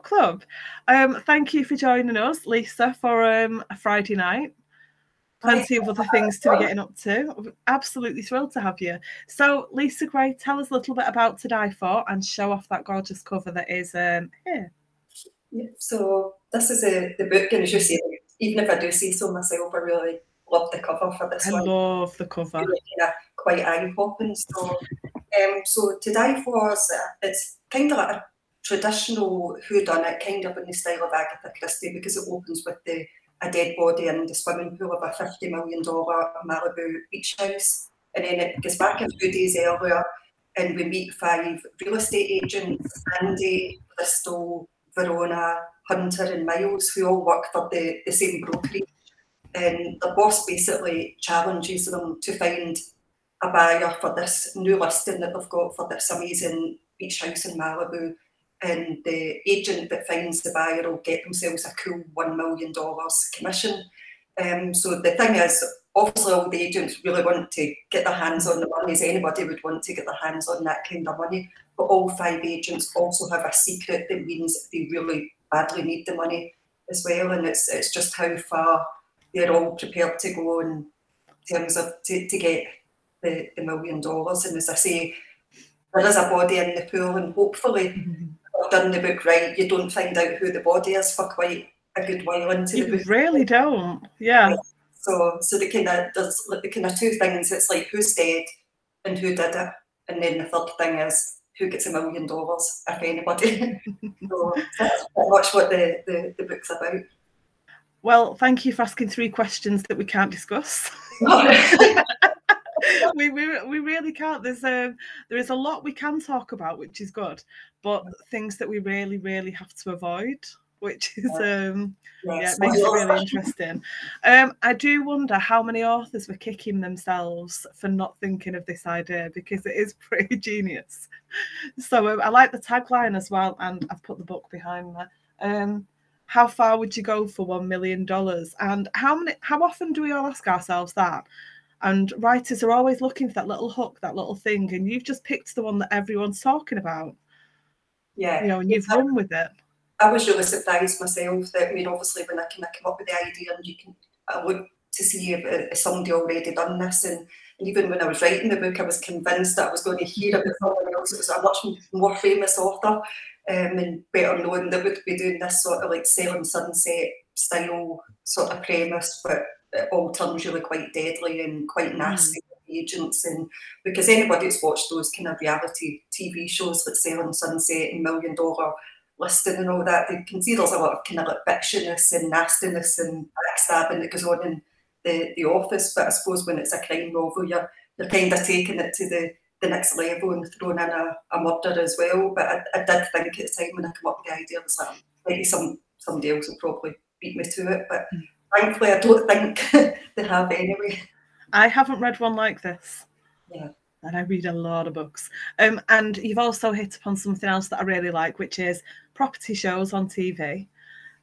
Club. Thank you for joining us, Lisa, for a Friday night. Plenty of other things to be getting up to. I'm absolutely thrilled to have you. So, Lisa Gray, tell us a little bit about To Die For and show off that gorgeous cover that is here. Yeah, so this is the book, and as you say, even if I do say so myself, I really love the cover for this one. I love the cover. Really kind of quite eye-popping. So To Die For is it's kind of like a traditional whodunit, kind of in the style of Agatha Christie, because it opens with a dead body in the swimming pool of a $50 million Malibu beach house, and then it goes back a few days earlier, and we meet 5 real estate agents: Andy, Bristol, Verona, Hunter and Miles, who all work for the same brokerage. And the boss basically challenges them to find a buyer for this new listing that they've got for this amazing beach house in Malibu. And the agent that finds the buyer will get themselves a cool $1 million commission. So the thing is, obviously all the agents really want to get their hands on the money, as anybody would want to get their hands on that kind of money. But all 5 agents also have a secret that means they really badly need the money as well. And it's just how far they're all prepared to go in terms of to get the $1 million. And as I say, there is a body in the pool, and hopefully I've done the book right, you don't find out who the body is for quite a good while into the book. You really don't, yeah. So there's the kind of 2 things. It's like who's dead and who did it, and then the third thing is who gets $1 million, if anybody. So that's pretty much what the book's about. Well, thank you for asking 3 questions that we can't discuss. we really can't. There is a lot we can talk about, which is good, but things that we really have to avoid, which is it makes it really interesting. I do wonder how many authors were kicking themselves for not thinking of this idea, because it is pretty genius. So I like the tagline as well, and I've put the book behind there. How far would you go for $1 million? And how often do we all ask ourselves that? And writers are always looking for that little hook, that little thing, and you've just picked the one that everyone's talking about. Yeah, and you've run with it. I was really surprised myself that, obviously when I kind of come up with the idea, and I looked to see if somebody already done this, and even when I was writing the book, I was convinced that I was going to hear about someone else. It was a much more famous author and better known that would be doing this sort of like Selling Sunset style sort of premise, but it all turns really quite deadly and quite nasty with the agents. And because anybody who's watched those kind of reality TV shows like Selling Sunset and $1 Million Listing and all that, they can see there's a lot of kind of like bitchiness and nastiness and backstabbing that goes on in the office. But I suppose when it's a crime novel, you're kind of taking it to the next level and throwing in a murder as well. But I did think at the time when I came up with the idea, I was like, maybe somebody else will probably beat me to it. But thankfully, I don't think they have anyway. I haven't read one like this. Yeah. And I read a lot of books. And you've also hit upon something else that I really like, which is property shows on TV.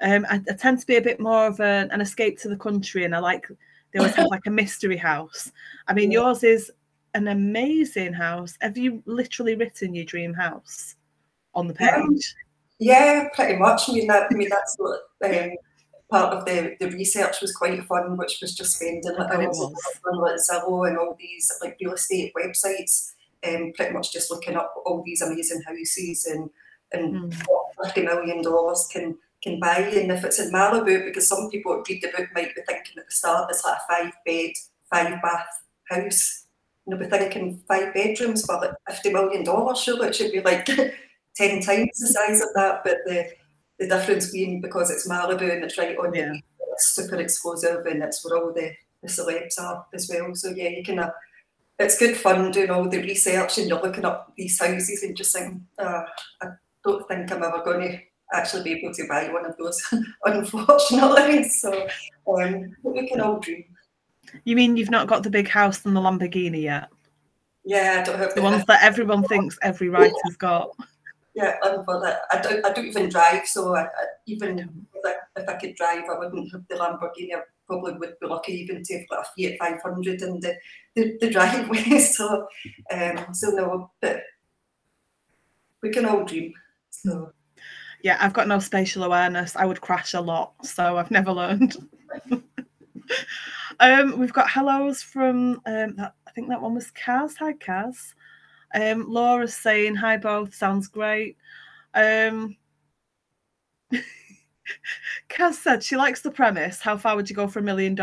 I tend to be a bit more of an escape to the country, and I like, they always have like a mystery house. I mean, yours is an amazing house. Have you literally written your dream house on the page? Yeah, pretty much. I mean that's what part of the research was quite fun, which was just spending hours on like Zillow and all these like real estate websites, pretty much just looking up all these amazing houses and what $50 million can buy. And if it's in Malibu, because some people who read the book might be thinking at the start it's like a 5-bed, 5-bath house. And they'll be thinking 5 bedrooms for like $50 million. Surely it should be like 10 times the size of that. But the difference being because it's Malibu and it's right on the beach, it's super exclusive, and it's where all the celebs are as well. So yeah, you kind of, it's good fun doing all the research, and you're looking up these houses and just thinking, I don't think I'm ever going to actually be able to buy one of those, unfortunately. So we can all dream. You mean you've not got the big house and the Lamborghini yet? Yeah, I don't have the ones that everyone thinks every writer's got. Yeah, I don't even drive, so even if I could drive, I wouldn't have the Lamborghini. I probably would be lucky even to have got a Fiat 500 in the driveway. So no, but we can all dream. So Yeah, I've got no spatial awareness. I would crash a lot, so I've never learned. We've got hellos from, I think that one was Kaz. Hi, Kaz. Laura's saying, hi both, sounds great. Kaz said she likes the premise. How far would you go for $1 million?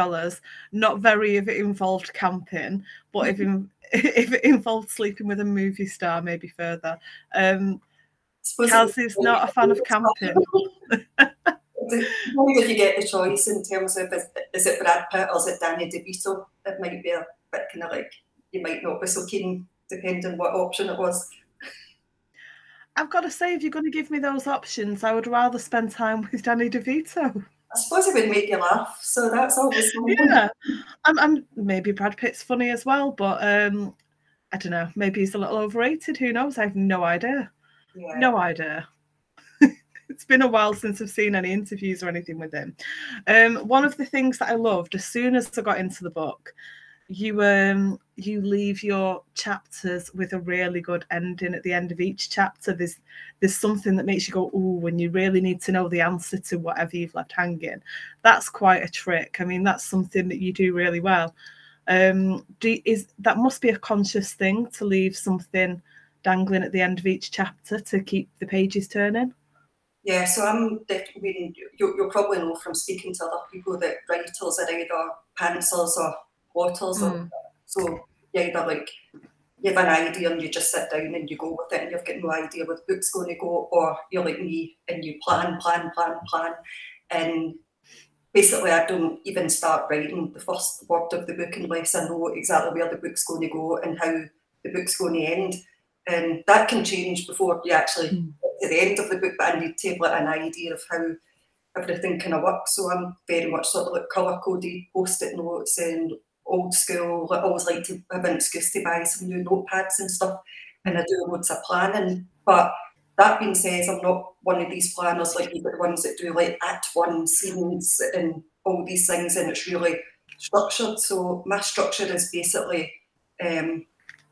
Not very if it involved camping, but if it involved sleeping with a movie star, maybe further. Kaz is not a fan of camping. If you get the choice in terms of is it Brad Pitt or is it Danny DeVito, it might be a bit kind of like you might not be so keen depending what option it was. I've got to say, if you're going to give me those options, I would rather spend time with Danny DeVito. I suppose it would make you laugh, so that's always something. Yeah, I'm maybe Brad Pitt's funny as well, but I don't know. Maybe he's a little overrated. Who knows? I have no idea. Yeah. No idea. It's been a while since I've seen any interviews or anything with him. One of the things that I loved as soon as I got into the book, you leave your chapters with a really good ending at the end of each chapter. There's something that makes you go, ooh, when you really need to know the answer to whatever you've left hanging. That's quite a trick. I mean, that's something that you do really well. That must be a conscious thing to leave something dangling at the end of each chapter to keep the pages turning? Yeah, so I'm definitely, you'll probably know from speaking to other people that writers are either pantsers or plotters. So you either like, you have an idea and you just sit down and you go with it and you've got no idea where the book's going to go, or you're like me and you plan. And basically I don't even start writing the first word of the book unless I know exactly where the book's going to go and how the book's going to end. And that can change before you actually get to the end of the book, but I need to have like an idea of how everything kind of works. So I'm very much sort of like colour-coded, post-it notes and old school. I always like to have an excuse to buy some new notepads and stuff, and I do loads of planning. But that being said, I'm not one of these planners like the ones that do like at-one scenes and all these things, and it's really structured. So my structure is basically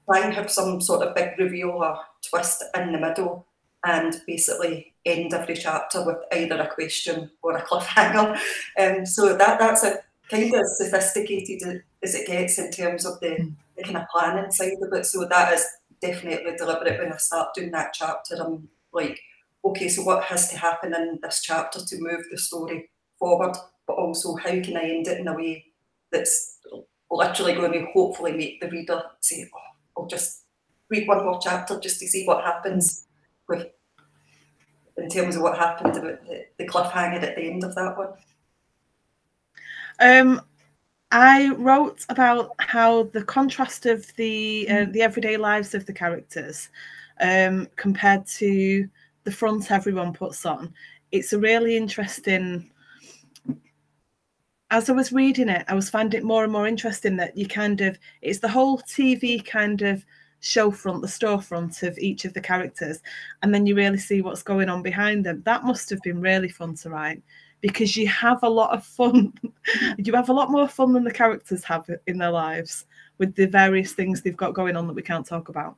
try and have some sort of big reveal or twist in the middle, and basically end every chapter with either a question or a cliffhanger. So that's a kind of sophisticated as it gets in terms of the kind of planning side of it. So that is definitely deliberate. When I start doing that chapter, I'm like, okay, so what has to happen in this chapter to move the story forward, but also how can I end it in a way that's literally going to hopefully make the reader say, oh, I'll just read one more chapter just to see what happens with, in terms of what happened about the cliffhanger at the end of that one. I wrote about how the contrast of the everyday lives of the characters compared to the front everyone puts on. It's a really interesting. As I was reading it, I was finding it more and more interesting that you kind of, it's the whole TV kind of show front, the storefront of each of the characters, and then you really see what's going on behind them. That must have been really fun to write, because you have a lot of fun. You have a lot more fun than the characters have in their lives with the various things they've got going on that we can't talk about.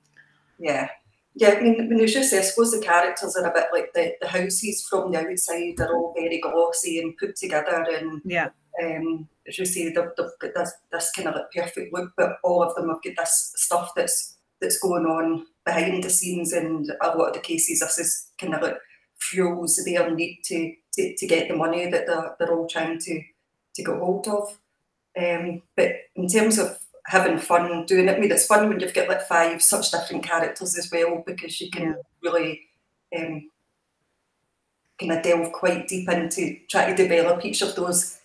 Yeah. Yeah, I mean, when you just say, I suppose the characters are a bit like the houses from the outside are all very glossy and put together, and yeah. As you say, they've got this kind of like perfect look, but all of them have got this stuff that's going on behind the scenes, and a lot of the cases this is kind of like fuels their need to get the money that they're all trying to get hold of. But in terms of having fun doing it, I mean, it's fun when you've got like 5 such different characters as well, because you can really kind of delve quite deep into trying to develop each of those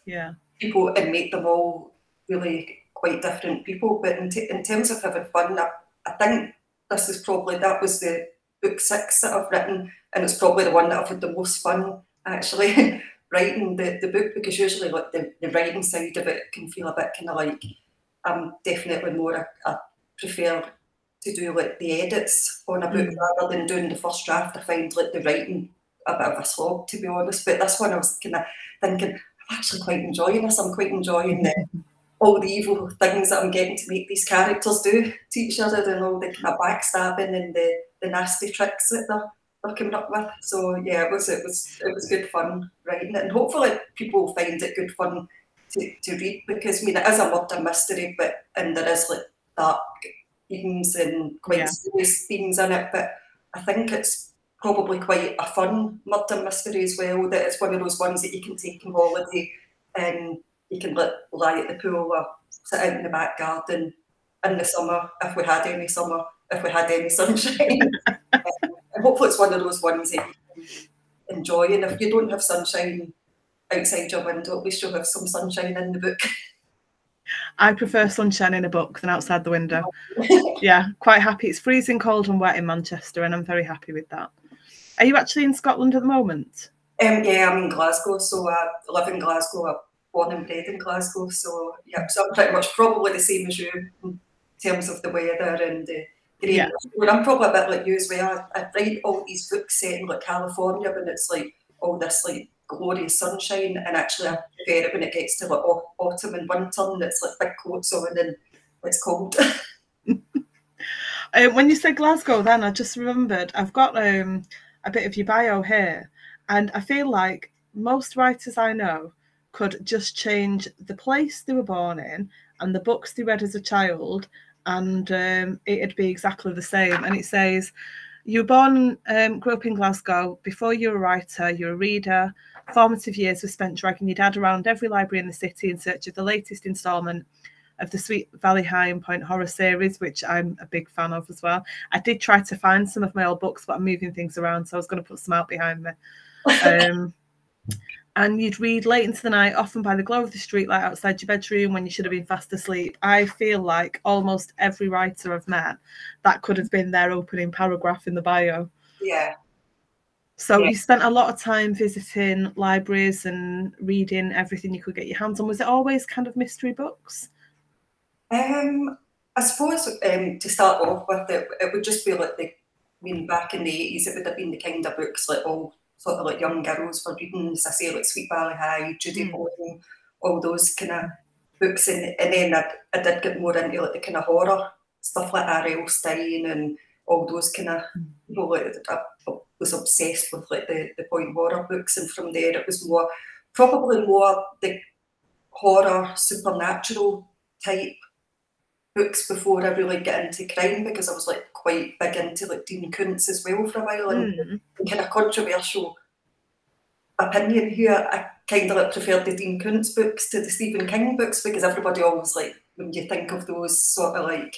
people and make them all really quite different people. But in terms of having fun, I think this is probably, that was the book 6 that I've written, and it's probably the one that I've had the most fun actually writing the book, because usually like the writing side of it can feel a bit kind of like, I'm definitely more, I prefer to do like the edits on a book rather than doing the first draft. I find like the writing a bit of a slog, to be honest. But this one I was kind of thinking, I'm actually quite enjoying this. I'm quite enjoying all the evil things that I'm getting to make these characters do to each other, and all the kind of backstabbing and the nasty tricks that they're coming up with. So yeah, it was good fun writing it, and hopefully people find it good fun to read, because I mean it is a murder mystery, and there is like dark themes and quite serious themes in it, but I think it's probably quite a fun murder mystery as well. That it's one of those ones that you can take on holiday and you can lie at the pool or sit out in the back garden in the summer, if we had any summer, if we had any sunshine. And hopefully it's one of those ones that you can enjoy. And if you don't have sunshine outside your window, at least you'll have some sunshine in the book. I prefer sunshine in a book than outside the window. Yeah, quite happy. It's freezing cold and wet in Manchester, and I'm very happy with that. Are you actually in Scotland at the moment? Yeah, I'm in Glasgow, so I live in Glasgow. I'm born and bred in Glasgow, so yeah, so I'm pretty much probably the same as you in terms of the weather and the rain. Yeah. I'm probably a bit like you as well. I write all these books set in like California when it's like all this like glorious sunshine, and actually I prefer it when it gets to like autumn and winter and it's like big coats on and it's cold. When you said Glasgow, then I just remembered I've got a bit of your bio here, and I feel like most writers I know could just change the place they were born in and the books they read as a child, and it'd be exactly the same. And it says, you were born, grew up in Glasgow. Before you were a writer, you were a reader. Formative years were spent dragging your dad around every library in the city in search of the latest instalment of the Sweet Valley High and Point horror series, which I'm a big fan of as well. I did try to find some of my old books, but I'm moving things around, so I was going to put some out behind me. And you'd read late into the night, often by the glow of the streetlight outside your bedroom when you should have been fast asleep. I feel like almost every writer I've met, that could have been their opening paragraph in the bio. Yeah. So you spent a lot of time visiting libraries and reading everything you could get your hands on. Was it always kind of mystery books? I suppose to start off with, it would just be like back in the 80s, it would have been the kind of books like all sort of like young girls were reading, as I say, like Sweet Valley High, Judy Borden, all those kind of books. And then I did get more into like the kind of horror stuff like R.L. Stine and all those kind of, you know, like I was obsessed with like the point horror books. And from there it was probably more the horror supernatural type books before I really get into crime, because I was like quite big into like Dean Koontz as well for a while, and kind of controversial opinion here. I kind of like preferred the Dean Koontz books to the Stephen King books, because everybody always like, when you think of those sort of like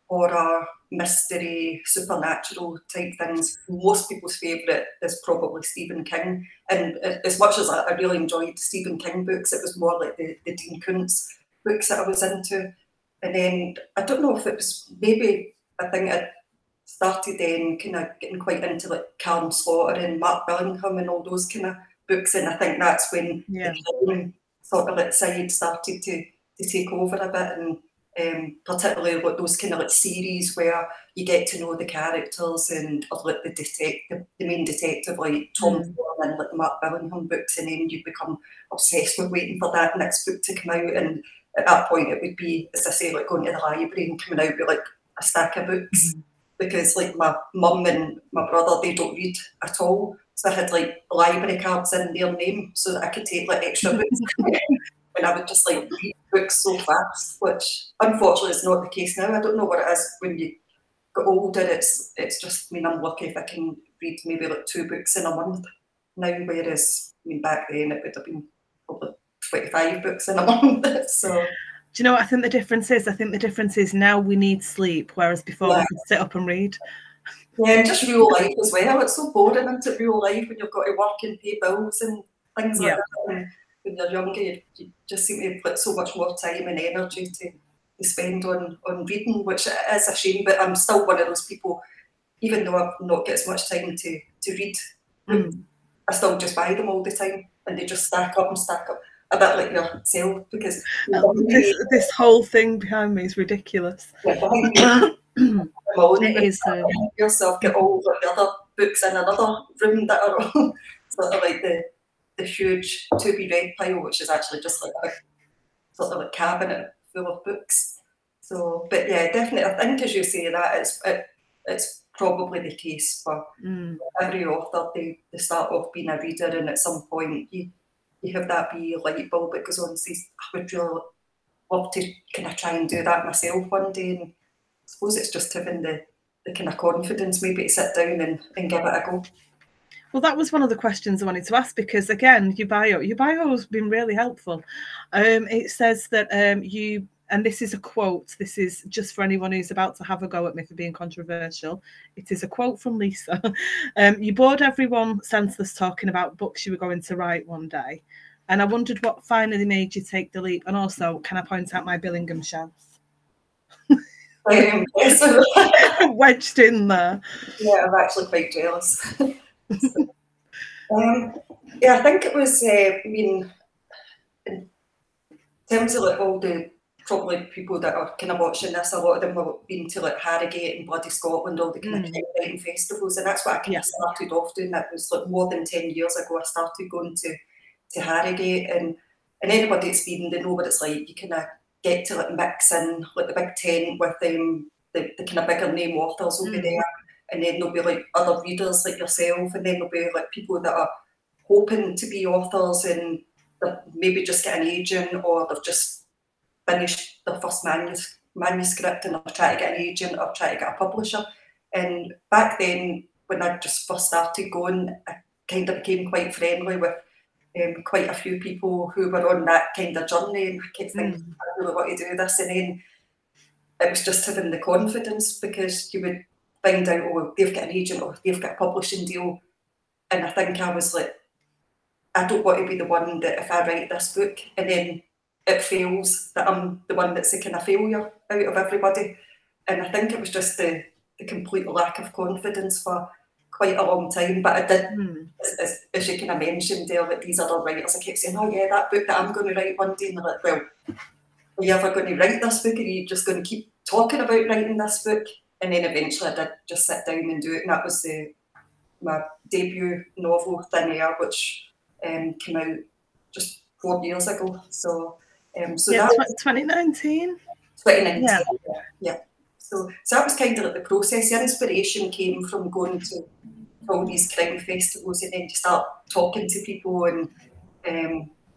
horror, mystery, supernatural type things, most people's favourite is probably Stephen King. And as much as I really enjoyed Stephen King books, it was more like the Dean Koontz books that I was into. And then I don't know if it was maybe, I think I started then kind of getting quite into like Callum Slaughter and Mark Billingham and all those kind of books, and I think that's when the crime sort of like side started to take over a bit, and particularly like those kind of like series where you get to know the characters and of like the main detective like Tom Thorne and like the Mark Billingham books, and then you become obsessed with waiting for that next book to come out. And at that point, it would be, as I say, like going to the library and coming out with like a stack of books, because like my mum and my brother, they don't read at all. So I had like library cards in their name so that I could take like extra books. And I would just like read books so fast, which unfortunately is not the case now. I don't know what it is when you get older. It's just, I mean, I'm lucky if I can read maybe like 2 books in a month now, whereas I mean back then it would have been probably 25 books in a month. So, do you know what I think the difference is? I think the difference is now we need sleep, whereas before we could sit up and read. Yeah, and just real life as well. It's so boring, isn't it, real life, when you've got to work and pay bills and things like that. And when you're younger, you just seem to put so much more time and energy to spend on reading, which is a shame. But I'm still one of those people, even though I've not got as much time to read, I still just buy them all the time, and they just stack up and stack up. A bit like yourself, because this whole thing behind me is ridiculous. It is. Yourself get all the other books in another room that are all sort of like the huge to be read pile, which is actually just like a sort of like cabinet full of books. So, but yeah, definitely, I think as you say that it's probably the case for every author. They start off being a reader, and at some point you have that wee light bulb that goes on and says, I would really love to kind of try and do that myself one day. And I suppose it's just having the kind of confidence maybe to sit down and give it a go. Well, that was one of the questions I wanted to ask, because again, your bio has been really helpful. It says that you, and this is a quote, this is just for anyone who's about to have a go at me for being controversial. It is a quote from Lisa. You bored everyone senseless talking about books you were going to write one day. And I wondered what finally made you take the leap. And also, can I point out my Billingham chance? Wedged in there. Yeah, I'm actually quite jealous. Yeah, I think it was, I mean, in terms of like all the probably people that are kind of watching this, a lot of them have been to like Harrogate and Bloody Scotland, all the kind of writing festivals, and that's what I kind of started off doing. That was like more than 10 years ago. I started going to Harrogate, and anybody that's been, they know what it's like. You kind of get to like mix in like the big tent with them, the kind of bigger name authors will be there, and then there'll be like other readers like yourself, and then there'll be like people that are hoping to be authors and they've maybe just get an agent, or they've just finished their first manuscript and they're trying to get an agent or trying to get a publisher. And back then, when I just first started going, I kind of became quite friendly with quite a few people who were on that kind of journey, and I kept thinking, I really want to do this. And then it was just having the confidence, because you would find out, oh, they've got an agent or they've got a publishing deal. And I think I was like, I don't want to be the one that if I write this book and then it fails, that I'm the one that's the kind of failure out of everybody. And I think it was just the complete lack of confidence for quite a long time. But I did, as you kind of mentioned there, that these other writers, I kept saying, oh yeah, that book that I'm going to write one day. And they're like, well, are you ever going to write this book? Are you just going to keep talking about writing this book? And then eventually I did just sit down and do it. And that was my debut novel, Thin Air, which came out just 4 years ago. So that was 2019. 2019, yeah. So that was kind of like the process. The inspiration came from going to all these crime festivals, and then you start talking to people, and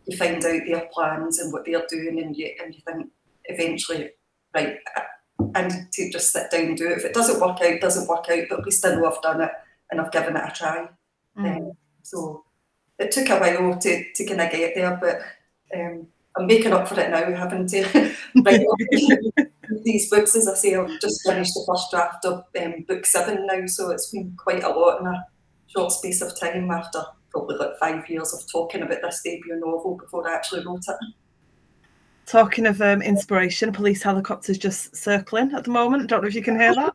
you find out their plans and what they're doing, and you think eventually, right, I need to just sit down and do it. If it doesn't work out, it doesn't work out, but at least I know I've done it and I've given it a try. So it took a while to kind of get there, but I'm making up for it now, having to write these books. As I say, I've just finished the first draft of book 7 now, so it's been quite a lot in a short space of time after probably like 5 years of talking about this debut novel before I actually wrote it. Talking of inspiration, a police helicopter's just circling at the moment. I don't know if you can hear that.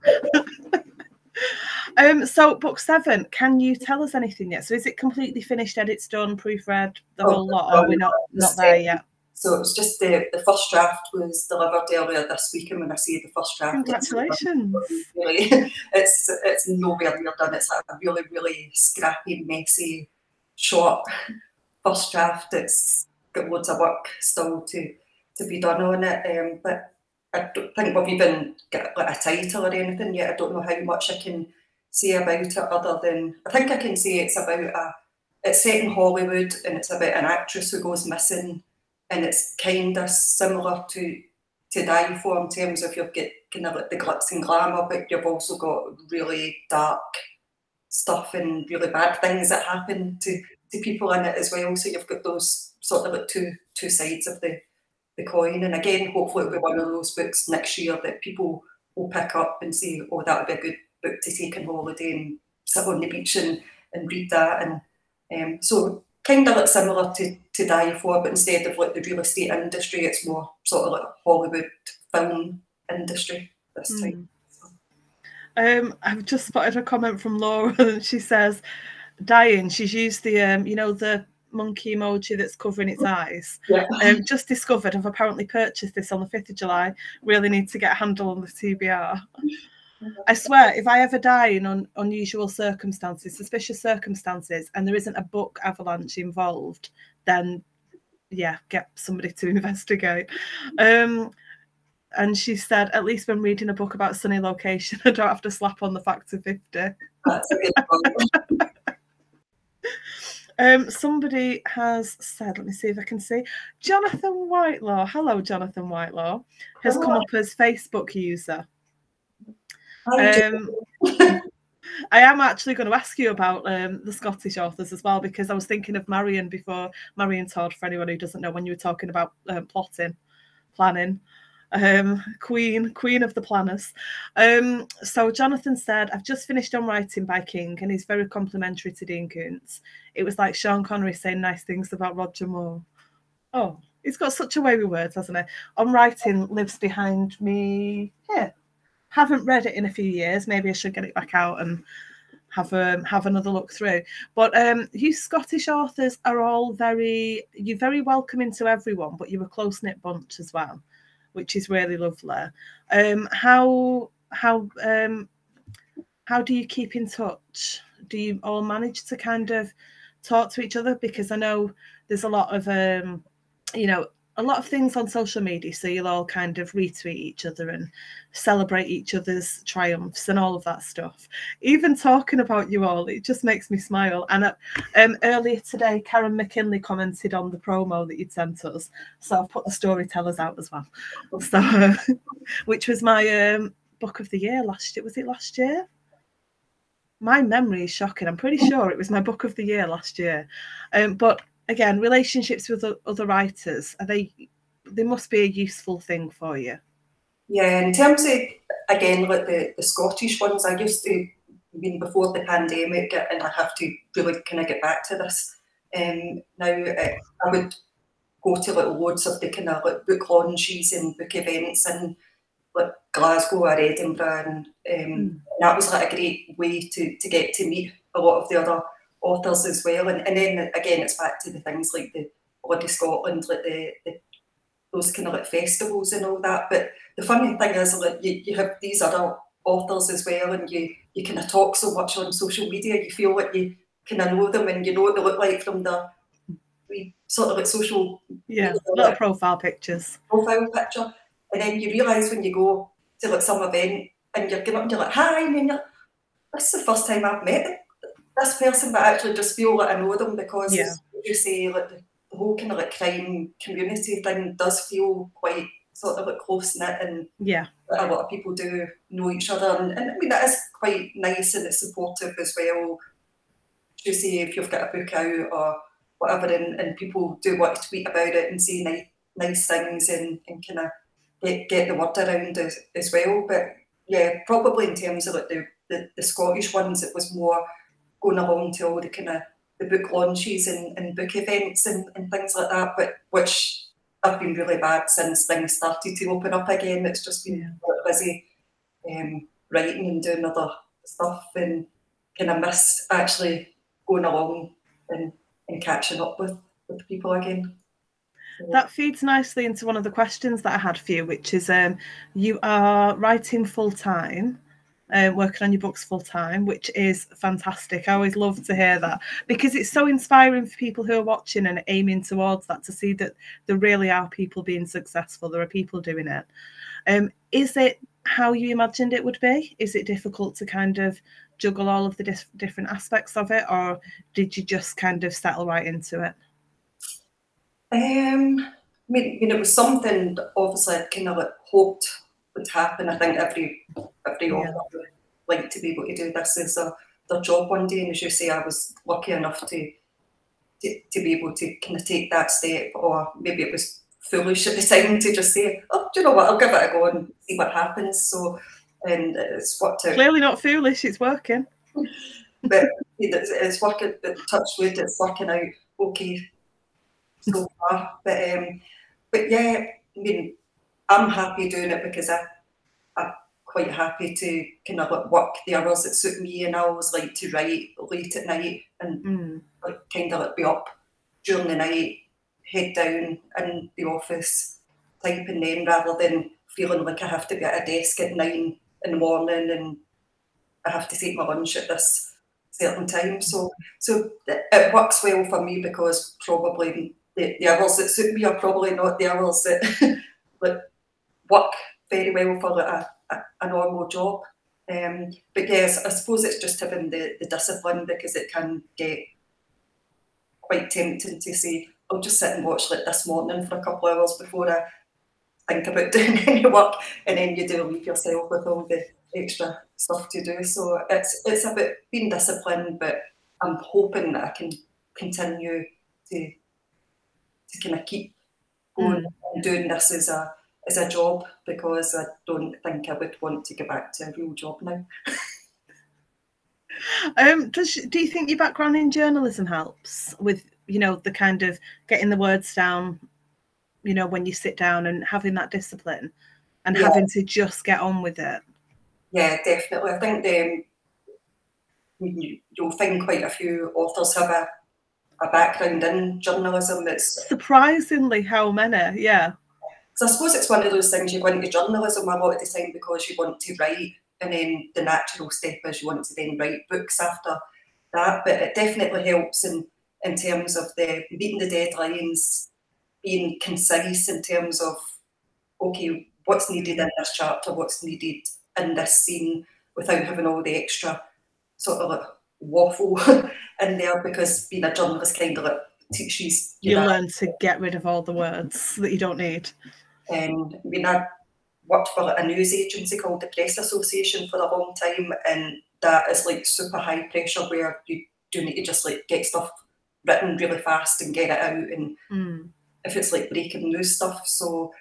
So book 7, can you tell us anything yet? So is it completely finished, edits done, proofread, the whole lot, or are we not there yet? So it was just the first draft was delivered earlier this week, and when I say the first draft, congratulations! It's nowhere near done. It's a really, really scrappy, messy, short first draft. It's got loads of work still to be done on it, but I don't think we've even got like a title or anything yet. I don't know how much I can say about it, other than I think I can say it's set in Hollywood, and it's about an actress who goes missing, and it's kind of similar to Die For in terms of you've got kind of like the glitz and glamour, but you've also got really dark stuff and really bad things that happen to people in it as well. So you've got those sort of like two sides of the coin. And again, hopefully it'll be one of those books next year that people will pick up and say, oh, that would be a good book to take on holiday and sit on the beach and read that. And so kind of like similar to Die For, but instead of like the real estate industry, it's more sort of like Hollywood film industry this time. I've just spotted a comment from Laura, and she says, dying, she's used the the monkey emoji that's covering its eyes. Just discovered I've apparently purchased this on the 5th of July. Really need to get a handle on the TBR. I swear, if I ever die in unusual circumstances, suspicious circumstances, and there isn't a book avalanche involved, then yeah, get somebody to investigate. And she said, at least when reading a book about sunny location, I don't have to slap on the factor 50. That's a good one. Somebody has said, let me see if I can see, Jonathan Whitelaw. Hello, Jonathan Whitelaw. Has come up as Facebook user. I am actually going to ask you about the Scottish authors as well, because I was thinking of Marion before, Marion Todd, for anyone who doesn't know, when you were talking about planning. Queen of the planners. So Jonathan said, I've just finished on Writing by King, and he's very complimentary to Dean Koontz. It was like Sean Connery saying nice things about Roger Moore. Oh, he's got such a way with words, hasn't he? On Writing lives behind me here. Haven't read it in a few years. Maybe I should get it back out and have another look through. But you Scottish authors are all you're very welcoming to everyone, but you're a close-knit bunch as well, which is really lovely. How do you keep in touch? Do you all manage to kind of talk to each other? Because I know there's a lot of a lot of things on social media, so you'll all kind of retweet each other and celebrate each other's triumphs and all of that stuff. Even talking about you all, it just makes me smile. And earlier today, Karen McKinley commented on the promo that you'd sent us, so I've put the storytellers out as well. So, which was my book of the year last year. Was it last year? My memory is shocking. I'm pretty sure it was my book of the year last year. But again, relationships with other writers, they must be a useful thing for you. Yeah, in terms of, again, like the Scottish ones, I used to, before the pandemic, and I have to really kind of get back to this. Now, I would go to like loads of the kind of like book launches and book events in like Glasgow or Edinburgh, and that was like a great way to get to meet a lot of the other authors as well. And then again, it's back to the things like the Blood of Scotland, like those kind of like festivals and all that. But the funny thing is, like you have these other authors as well, and you kind of talk so much on social media, you feel like you kind of know them and you know what they look like from the sort of like social media, little profile pictures. Profile picture. And then you realise when you go to like some event and you're getting up and you're like, hi, and then this is the first time I've met this person, but I actually just feel like I know them, because as you say, like the whole kind of like crime community thing does feel quite sort of like close-knit, and a lot of people do know each other, and I mean that is quite nice, and it's supportive as well. You say if you've got a book out or whatever, and people do want to tweet about it and say nice things and kind of get the word around as well. But yeah, probably in terms of like the Scottish ones, it was more going along to all the kind of the book launches and book events and things like that, but which have been really bad since things started to open up again. It's just been busy writing and doing other stuff, and kind of miss actually going along and catching up with people again. That feeds nicely into one of the questions that I had for you, which is you are writing full-time, working on your books full-time, which is fantastic. I always love to hear that, because it's so inspiring for people who are watching and aiming towards that, to see that there really are people being successful. There are people doing it. Is it how you imagined it would be? Is it difficult to kind of juggle all of the different aspects of it, or did you just kind of settle right into it? I mean, it was something that obviously I kind of like hoped would happen. I think every author would like to be able to do this as their job one day, and as you say, I was lucky enough to be able to kind of take that step, or maybe it was foolish at the time to just say, oh, do you know what, I'll give it a go and see what happens. So, and it's worked out. Clearly not foolish, it's working. But it's working, touch wood, it's working out okay so far. But yeah, I mean, I'm happy doing it because I'm quite happy to kind of like work the hours that suit me, and I always like to write late at night and like kind of like be up during the night, head down in the office, typing then, rather than feeling like I have to be at a desk at 9 in the morning and I have to take my lunch at this certain time. So it works well for me, because probably the hours that suit me are probably not the hours that like work very well for like a normal job. But yes, I suppose it's just having the discipline, because it can get quite tempting to say, I'll just sit and watch like this morning for a couple of hours before I think about doing any work, and then you do leave yourself with all the extra stuff to do. So it's about being disciplined, but I'm hoping that I can continue to kind of keep going and doing this as a job, because I don't think I would want to go back to a real job now. Do you think your background in journalism helps with, you know, the kind of getting the words down, you know, when you sit down and having that discipline and having to just get on with it? Yeah, definitely. I think you'll find quite a few authors have a background in journalism. It's surprisingly how many, yeah. So I suppose it's one of those things, you go into journalism a lot of the time because you want to write, and then the natural step is you want to then write books after that. But it definitely helps in terms of the meeting the deadlines, being concise in terms of, okay, what's needed in this chapter, what's needed in this scene, without having all the extra sort of like waffle in there, because being a journalist kind of like teaches you learn to get rid of all the words that you don't need. And I mean, I worked for a news agency called the Press Association for a long time, and that is like super high pressure, where you do need to just like get stuff written really fast and get it out, and if it's like breaking news stuff. So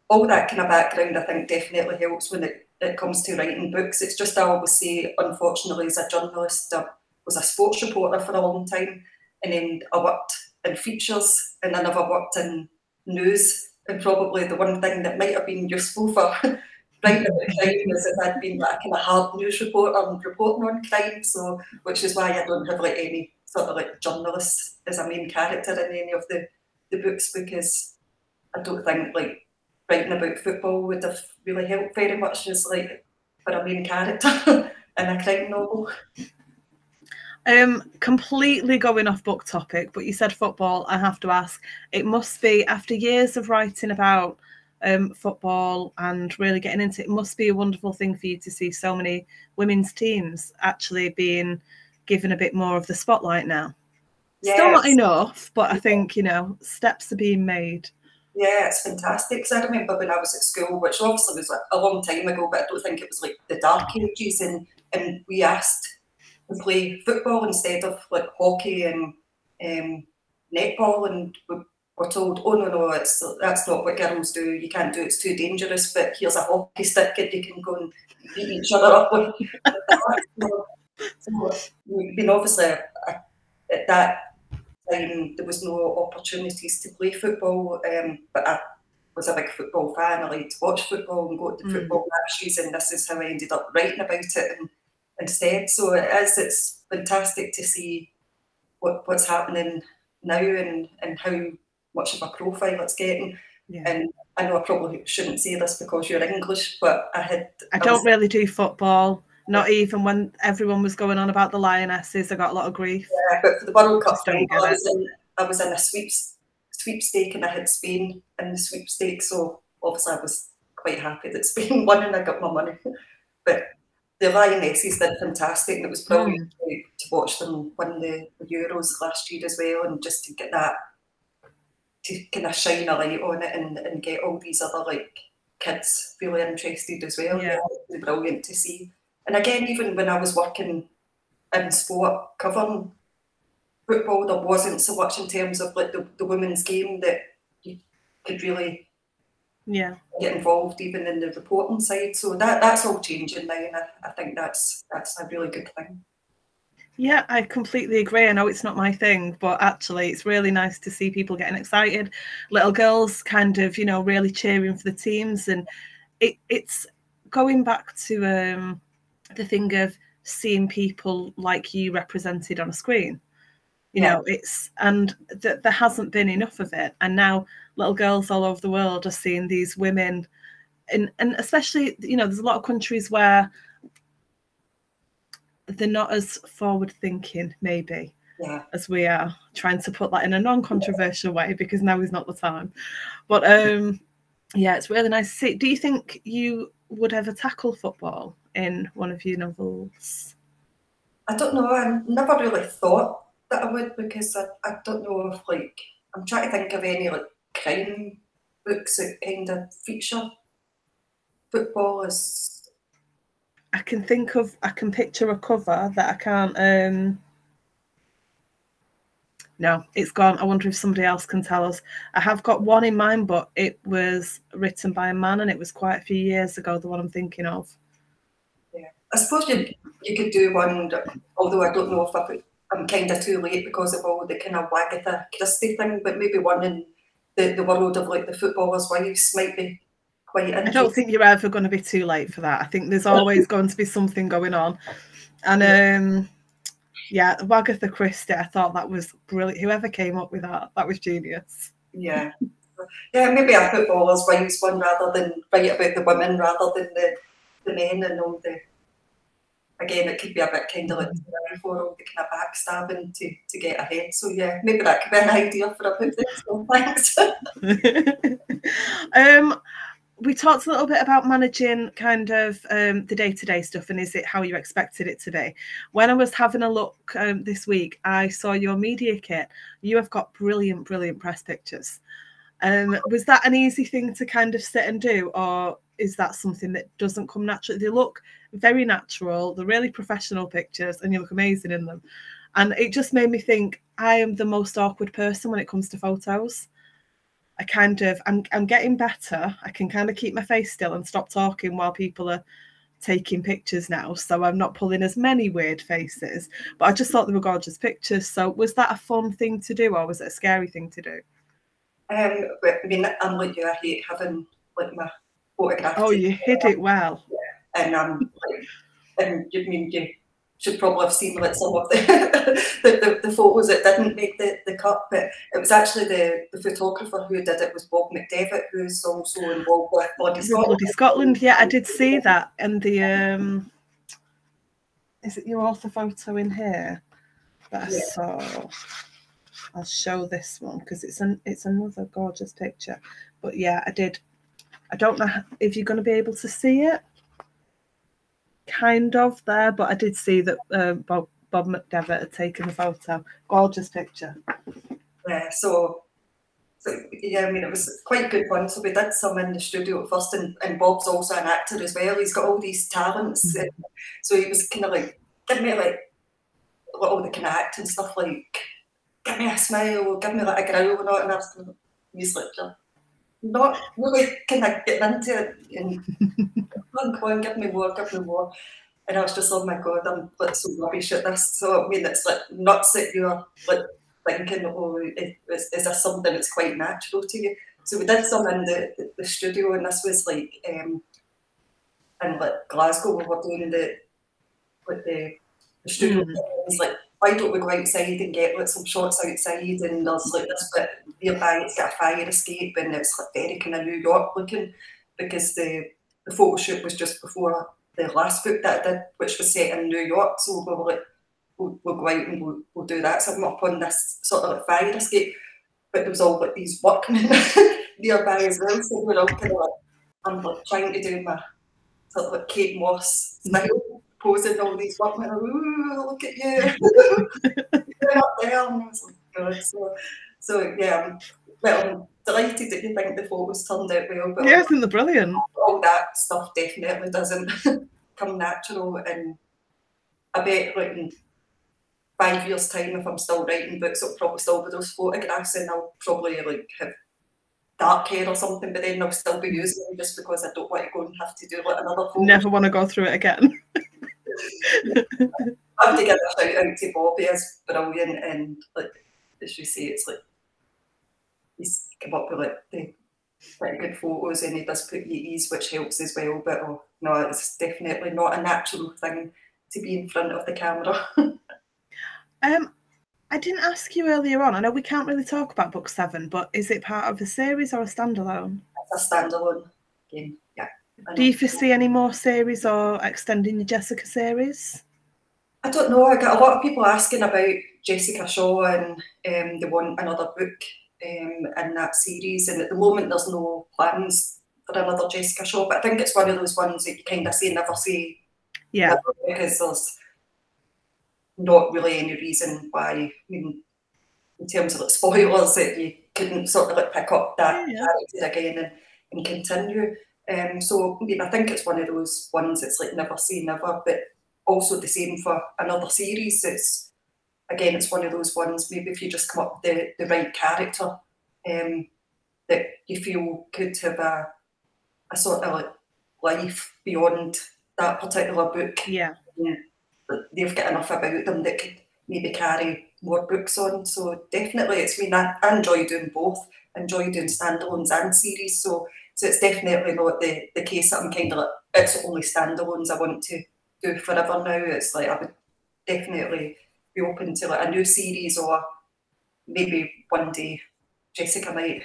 all that kind of background, I think, definitely helps when it comes to writing books. It's just, I always say, unfortunately, as a journalist, I was a sports reporter for a long time, and then I worked in features, and I never worked in news. And probably the one thing that might have been useful for writing about crime is if I'd been like a kind of hard news reporter and reporting on crime. So, which is why I don't have like any sort of like journalist as a main character in any of the books, because I don't think like writing about football would have really helped very much as like for a main character in a crime novel. Completely going off book topic, but you said football. I have to ask, it must be, after years of writing about football and really getting into it, it must be a wonderful thing for you to see so many women's teams actually being given a bit more of the spotlight now. Yes. Still not enough, but I think, you know, steps are being made. Yeah, it's fantastic. Because I remember when I was at school, which obviously was like a long time ago, but I don't think it was like the dark ages, and we asked to play football instead of like hockey and netball, and we were told, oh no, that's not what girls do, you can't do it, it's too dangerous, but here's a hockey stick and you can go and beat each other up with that. So we've been obviously at that time there was no opportunities to play football, but I was a big football fan. I liked to watch football and go to football matches, and this is how I ended up writing about it instead. So it's fantastic to see what's happening now, and how much of a profile it's getting. Yeah. And I know I probably shouldn't say this because you're English, but I don't really do football. Not even when everyone was going on about the Lionesses, I got a lot of grief. Yeah, but for the World Cup, I was in a sweepstake, and I had Spain in the sweepstake. So obviously I was quite happy that Spain won and I got my money. But the Lionesses did fantastic, and it was brilliant to watch them win the Euros last year as well, and just to get that, to kind of shine a light on it, and get all these other like kids really interested as well. Yeah, it was brilliant to see. And again, even when I was working in sport covering football, there wasn't so much in terms of like the women's game that you could really get involved even in the reporting side. So that's all changing now, and I think that's a really good thing. Yeah, I completely agree. I know it's not my thing, but actually it's really nice to see people getting excited, little girls kind of, you know, really cheering for the teams. And it's going back to the thing of seeing people like you represented on a screen. You know, and there hasn't been enough of it. And now little girls all over the world are seeing these women, and especially, you know, there's a lot of countries where they're not as forward thinking, maybe, as we are, trying to put that in a non-controversial way, because now is not the time. But Yeah, it's really nice to see. Do you think you would ever tackle football in one of your novels? I don't know. I never really thought that I would, because I don't know if, like, I'm trying to think of any like crime books that kind of feature football as. I can picture a cover that I can't. No, it's gone. I wonder if somebody else can tell us. I have got one in mind, but it was written by a man, and it was quite a few years ago, the one I'm thinking of. Yeah, I suppose you could do one, although I don't know if I'm kind of too late because of all the kind of Agatha Christie thing, but maybe one in the world of like the footballers' wives might be quite interesting. I don't think you're ever going to be too late for that. I think there's always going to be something going on. And yeah, Agatha Christie, I thought that was brilliant. Whoever came up with that was genius. Yeah. Yeah, maybe a footballer's wives one rather than write about the women rather than the men and all the. Again, it could be a bit kind of like for all the kind of backstabbing to get ahead. So yeah, maybe that could be an idea for a book. So thanks. We talked a little bit about managing kind of the day-to-day stuff, and is it how you expected it to be? When I was having a look this week, I saw your media kit. You have got brilliant, brilliant press pictures. Was that an easy thing to kind of sit and do, or is that something that doesn't come naturally? They look very natural. They're really professional pictures, and you look amazing in them. And it just made me think I am the most awkward person when it comes to photos. I'm getting better. I can kind of keep my face still and stop talking while people are taking pictures now, so I'm not pulling as many weird faces. But I just thought they were gorgeous pictures. So was that a fun thing to do, or was it a scary thing to do? I mean, unlike you, I hate having like my photograph. Oh, you hid it well. Yeah. And you should probably have seen like some of the photos that didn't make the cut, but it was actually the photographer who did it was Bob McDevitt, who's also involved with Bloody Scotland. Bloody Scotland, yeah, I did see that. And the is it your author photo in here that I saw? I'll show this one because it's another gorgeous picture. But yeah, I did. I don't know if you're going to be able to see it. Kind of there, but I did see that Bob McDevitt had taken the photo. Gorgeous picture. Yeah, so yeah, I mean, it was quite good fun. So we did some in the studio at first, and Bob's also an actor as well. He's got all these talents. So he was kind of like, give me like all the kind of acting stuff, like give me a smile, give me like a growl and all, and I was kind of, he's like, not really kind of getting into it, and come on, give me more. And I was just, oh my God, I'm like so rubbish at this. So I mean, it's like nuts that you're like thinking, oh, is this something that's quite natural to you? So we did some in the studio, and this was like in like Glasgow. We were doing the studio. It's like, why don't we go outside and get like some shots outside? And there's like this bit nearby, it's got a fire escape, and it's like very kind of New York looking, because the photo shoot was just before the last book that I did, which was set in New York. So we were like, we'll go out and we'll do that. So I'm up on this sort of like fire escape, but there was all like these workmen nearby as well. So we're all kind of like, I'm like trying to do my sort of like Kate Moss smile, posing all these workmen. Ooh, look at you! You're up there. And I was like, God. So yeah, I'm delighted that you think the photos turned out well. But yeah, isn't they're brilliant? All that stuff definitely doesn't come natural, and I bet like in 5 years' time, if I'm still writing books, it'll probably still be those photographs, and I'll probably like have dark hair or something, but then I'll still be using them just because I don't want to go and have to do like another photo. Never want to go through it again. I have to give a shout out to Bobby, is brilliant, and like as you say, it's like he's come up with like the pretty good photos, and he does put you at ease, which helps as well. But no, it's definitely not a natural thing to be in front of the camera. I didn't ask you earlier on. I know we can't really talk about book 7, but is it part of a series or a standalone? It's a standalone game, yeah. Do you foresee any more series or extending the Jessica series? I don't know. I get a lot of people asking about Jessica Shaw, and they want another book in that series. And at the moment, there's no plans another Jessica Shaw, but I think it's one of those ones that you kind of never say Yeah. never, because there's not really any reason why, I mean, in terms of like spoilers, that you couldn't sort of like pick up that character again and continue. So I mean, I think it's one of those ones that's like never say never, but also the same for another series. It's one of those ones, maybe if you just come up with the right character that you feel could have a sort of like life beyond that particular book. Yeah. They've got enough about them that could maybe carry more books on. So definitely, I enjoy doing both. I enjoy doing standalones and series. So it's definitely not the case that I'm kind of like, it's only standalones I want to do forever now. It's like I would definitely be open to like a new series, or maybe one day Jessica might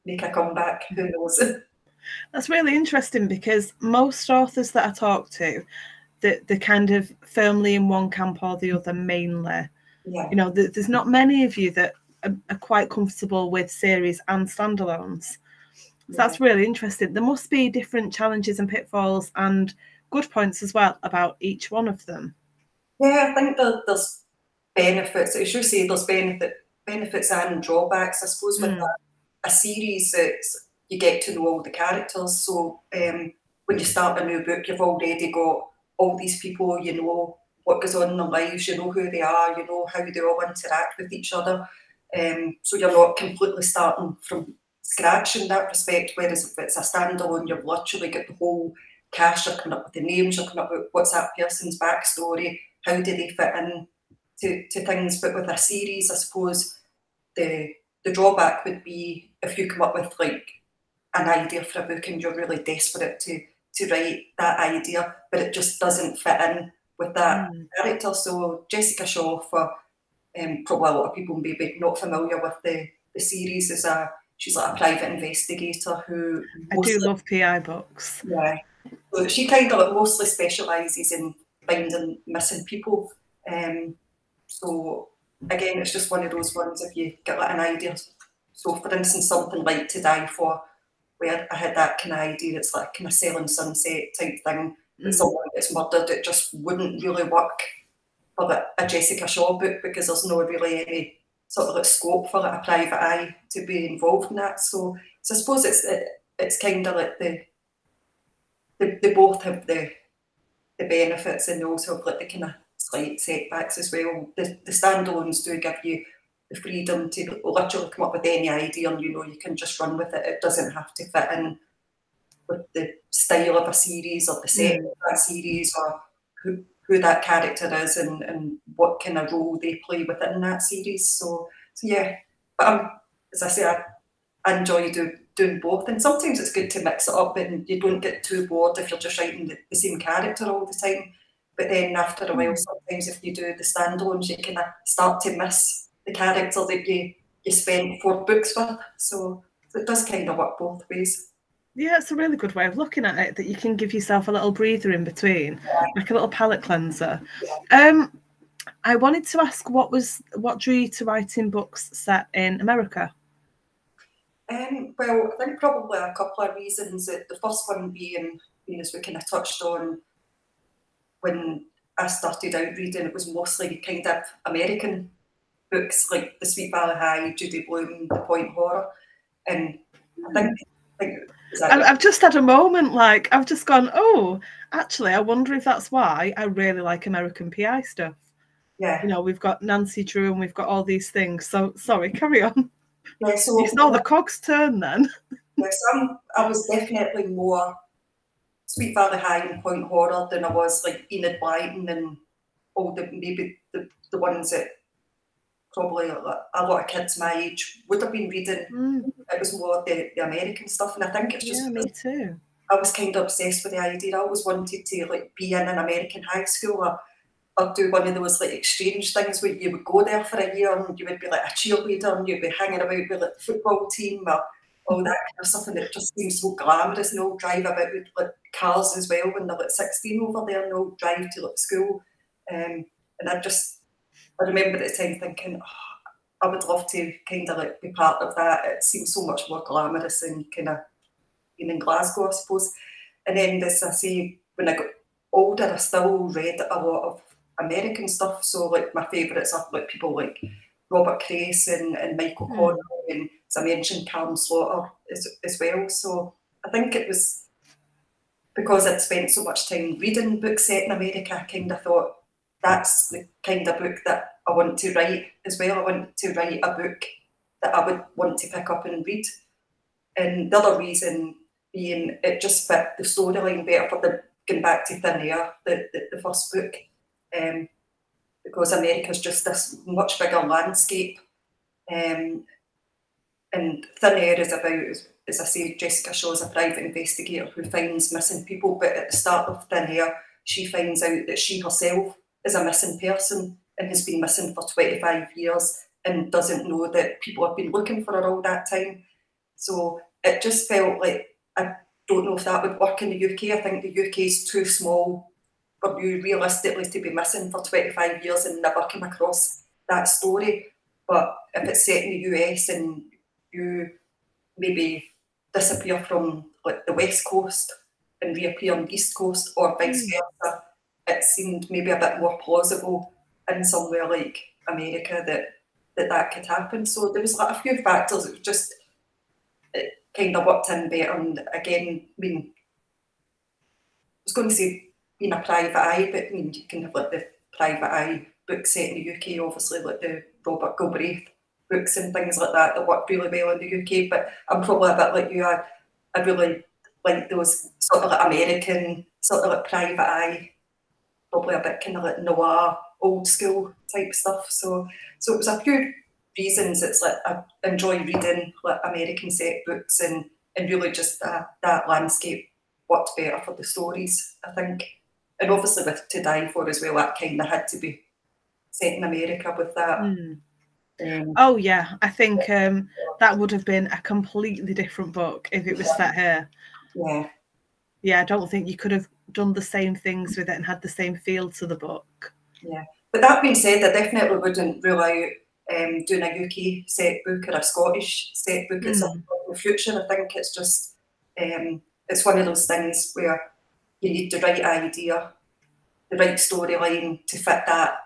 make a comeback. Who knows? That's really interesting, because most authors that I talk to, they're kind of firmly in one camp or the other mainly. Yeah. You know, there's not many of you that are quite comfortable with series and standalones. So that's really interesting. There must be different challenges and pitfalls and good points as well about each one of them. Yeah, I think there's benefits. As you say, there's benefits and drawbacks. I suppose with a series, you get to know all the characters. So when you start a new book, you've already got all these people, you know what goes on in their lives, you know who they are, you know how they all interact with each other. So you're not completely starting from scratch in that respect, whereas if it's a standalone, you've literally got the whole cast, you're coming up with the names, you're coming up with what's that person's backstory, how do they fit in to things. But with a series, I suppose the drawback would be if you come up with like an idea for a book and you're really desperate to write that idea, but it just doesn't fit in with that character. So Jessica Shaw, for probably a lot of people maybe not familiar with the series, she's like a private investigator who I do love PI books. Yeah. So she kind of mostly specialises in finding missing people. So again, it's just one of those ones, if you get like an idea. So for instance, something like To Die For, where I had that kind of idea, it's like kind of Selling Sunset type thing, that someone gets murdered, it just wouldn't really work for a Jessica Shaw book, because there's no really any sort of like scope for like a private eye to be involved in that. So I suppose it's kind of like they both have the benefits, and they also have like the kind of slight setbacks as well. The standalones do give you the freedom to literally come up with any idea, and you know you can just run with it. It doesn't have to fit in with the style of a series or the setting of that series, or who that character is and what kind of role they play within that series. So yeah, but as I say, I enjoy doing both, and sometimes it's good to mix it up and you don't get too bored if you're just writing the same character all the time. But then after a while, sometimes if you do the standalones, you kind of start to miss the character that you spent 4 books with. So it does kind of work both ways. Yeah, it's a really good way of looking at it, that you can give yourself a little breather in between, like a little palate cleanser. I wanted to ask, what drew you to writing books set in America? Well, I think probably a couple of reasons. The first one being, as we kind of touched on, when I started out reading, it was mostly kind of American books like The Sweet Valley High, Judy Blume, The Point Horror, and I think I've just had a moment, like I've just gone, oh, actually, I wonder if that's why I really like American PI stuff. Yeah, you know, we've got Nancy Drew and we've got all these things. So sorry, carry on. Yeah, so you saw the cogs turn then. Yes, I was definitely more Sweet Valley High and Point Horror than I was like Enid Blyton and all maybe the ones that probably a lot of kids my age would have been reading. It was more the American stuff, and I think it's just me too. I was kind of obsessed with the idea. I always wanted to like be in an American high school or do one of those like exchange things where you would go there for a year and you would be like a cheerleader and you'd be hanging about with like the football team or all that kind of stuff, and it just seems so glamorous, and all drive about with like cars as well when they're like 16 over there, and all drive to like school. And I remember at the time thinking, oh, I would love to kind of like be part of that. It seems so much more glamorous and kind of been in Glasgow, I suppose. And then, as I say, when I got older, I still read a lot of American stuff. So, like, my favourites are like people like Robert Crace and Michael Connell, and as I mentioned, Callum Slaughter as well. So I think it was because I'd spent so much time reading books set in America, I kind of thought that's the kind of book that I want to write as well. I want to write a book that I would want to pick up and read. And the other reason being it just fit the storyline better for the going back to Thin Air, the first book, because America's just this much bigger landscape. And Thin Air is about, as I say, Jessica Shaw's a private investigator who finds missing people, but at the start of Thin Air, she finds out that she herself is a missing person and has been missing for 25 years and doesn't know that people have been looking for her all that time. So it just felt like, I don't know if that would work in the UK. I think the UK is too small for you realistically to be missing for 25 years and never come across that story. But if it's set in the US and you maybe disappear from like the West Coast and reappear on the East Coast or vice versa, it seemed maybe a bit more plausible in somewhere like America that could happen. So there was like a few factors. It was just, it kind of worked in better. And again, I mean, I was going to say being a private eye, but I mean, you can have like the private eye books set in the UK, obviously, like the Robert Galbraith books and things like that work really well in the UK. But I'm probably a bit like you. I really like those sort of like American, sort of like private eye, probably a bit kind of like noir, old school type stuff. So it was a few reasons. It's like I enjoy reading like American set books and really just that landscape worked better for the stories, I think. And obviously with To Die For as well, that kind of had to be set in America with that. Oh yeah, I think that would have been a completely different book if it was set here. Yeah, I don't think you could have done the same things with it and had the same feel to the book. Yeah, but that being said, I definitely wouldn't rule out doing a UK set book or a Scottish set book at some point in the future. I think it's just it's one of those things where you need the right idea, the right storyline to fit that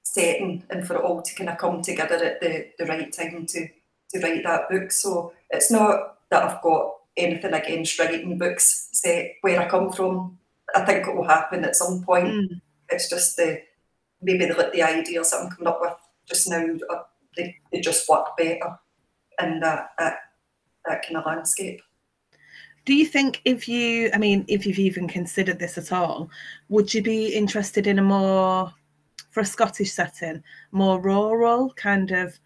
setting and for it all to kind of come together at the right time to write that book. So it's not that I've got anything against writing books set where I come from. I think it will happen at some point. It's just maybe the ideas that I'm coming up with just now, they just work better in that kind of landscape. Do you think if you've even considered this at all, would you be interested in for a Scottish setting, more rural, kind of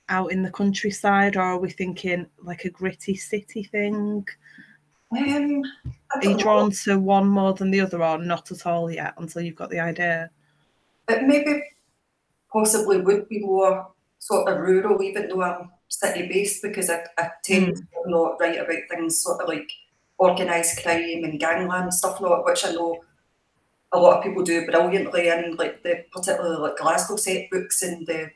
out in the countryside, or are we thinking like a gritty city thing? Are you drawn to one more than the other, or not at all yet until you've got the idea? It maybe possibly would be more sort of rural, even though I'm city-based, because I tend to not write about things sort of like organised crime and gangland stuff, which I know a lot of people do brilliantly in, like particularly like Glasgow set books, and the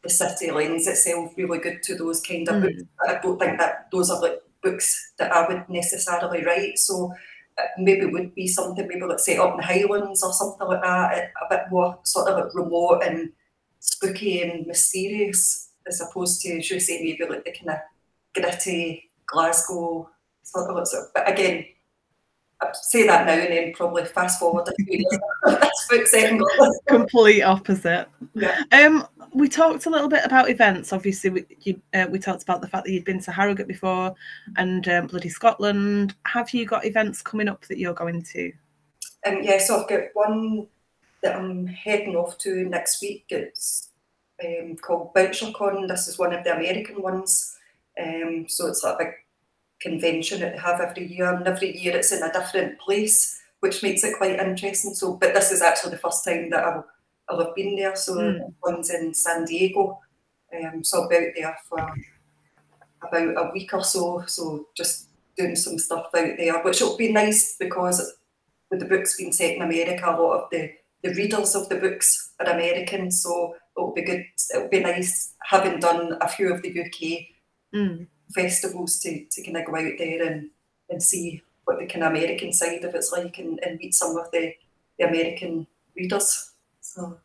city lends itself really good to those kind of books. I don't think that those are like books that I would necessarily write. So maybe it would be something maybe let's say up in the Highlands or something like that, a bit more sort of like remote and spooky and mysterious, as opposed to, should I say, maybe like the kind of gritty Glasgow sort of. But again, I'd say that now and then probably fast forward a few years. This book's complete opposite. Yeah. We talked a little bit about events. Obviously, we talked about the fact that you'd been to Harrogate before and Bloody Scotland. Have you got events coming up that you're going to? Yeah, so I've got one that I'm heading off to next week. It's called BoucherCon. This is one of the American ones. So it's like a big convention that they have every year, and every year it's in a different place, which makes it quite interesting. So, but this is actually the first time that I'll have been there. So one's in San Diego. So I'll be out there for about a week or so. So just doing some stuff out there, which will be nice because with the books being set in America, a lot of the readers of the books are American. So it'll be good. It'll be nice having done a few of the UK festivals to kind of go out there and see what the kind of American side of it's like, and meet some of the American readers. So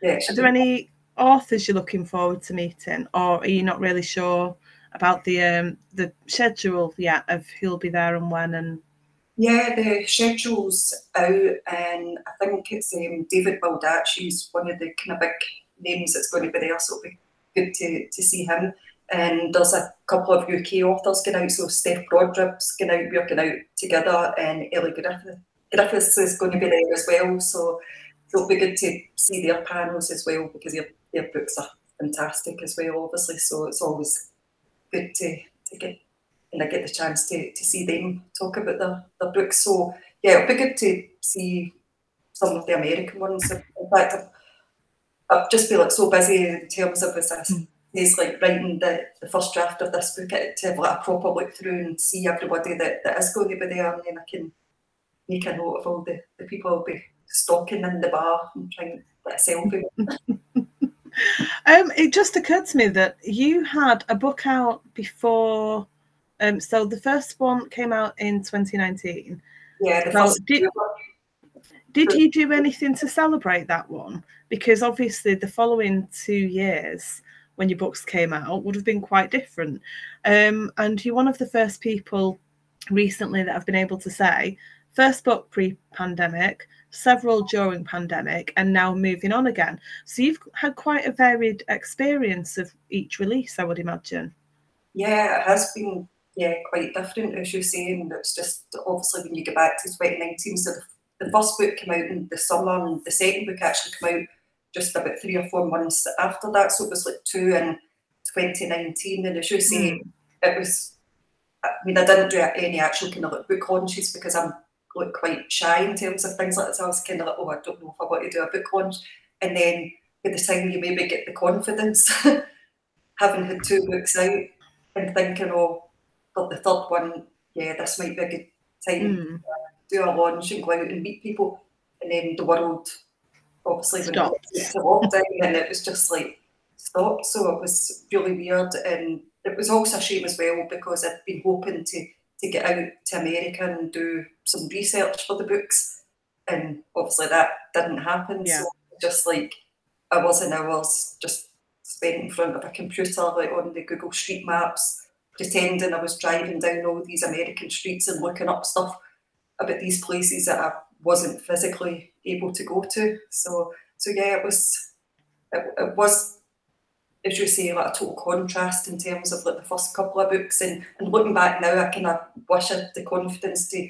yeah. Are there any authors you're looking forward to meeting, or are you not really sure about the schedule yet of who'll be there and when? And yeah, the schedule's out, and I think it's David Baldacci's one of the kind of big names that's going to be there, so it'll be good to see him. And there's a couple of UK authors going out, so Steph Brodripp's going out, we're going out together, and Ellie Griffiths is going to be there as well. So it'll be good to see their panels as well, because their books are fantastic as well, obviously. So it's always good to get the chance to see them talk about their books. So yeah, it'll be good to see some of the American ones. In fact, I've just been like so busy in terms of this. Is like writing the first draft of this book to have like a proper look through and see everybody that is going to be there, and then I can make a note of all the people who'll be stalking in the bar and trying to get a selfie. It just occurred to me that you had a book out before. So the first one came out in 2019. Yeah, the first. Did you do anything to celebrate that one? Because obviously the following 2 years, when your books came out, would have been quite different. And you're one of the first people recently that I've been able to say, first book pre-pandemic, several during pandemic, and now moving on again. So you've had quite a varied experience of each release, I would imagine. Yeah, it has been quite different, as you're saying. It's just obviously when you get back to 2019, so the first book came out in the summer, and the second book actually came out just about 3 or 4 months after that. So it was like 2 in 2019. And as you say, it was, I mean, I didn't do any actual kind of like book launches because I'm like quite shy in terms of things like this. I was kind of like, oh, I don't know if I want to do a book launch. And then by the time you maybe get the confidence, having had 2 books out and thinking, oh, for the third one, yeah, this might be a good time to do a launch and go out and meet people. And then the world obviously when it went to lockdown, and it was just like stopped. So it was really weird, and it was also a shame as well, because I'd been hoping to get out to America and do some research for the books, and obviously that didn't happen. Yeah. So just like I was in hours just spent in front of a computer, like on the Google Street Maps, pretending I was driving down all these American streets and looking up stuff about these places that I wasn't physically able to go to. So yeah, it was, as you say, like a total contrast in terms of like the first couple of books. And looking back now, I kind of wish I had the confidence to,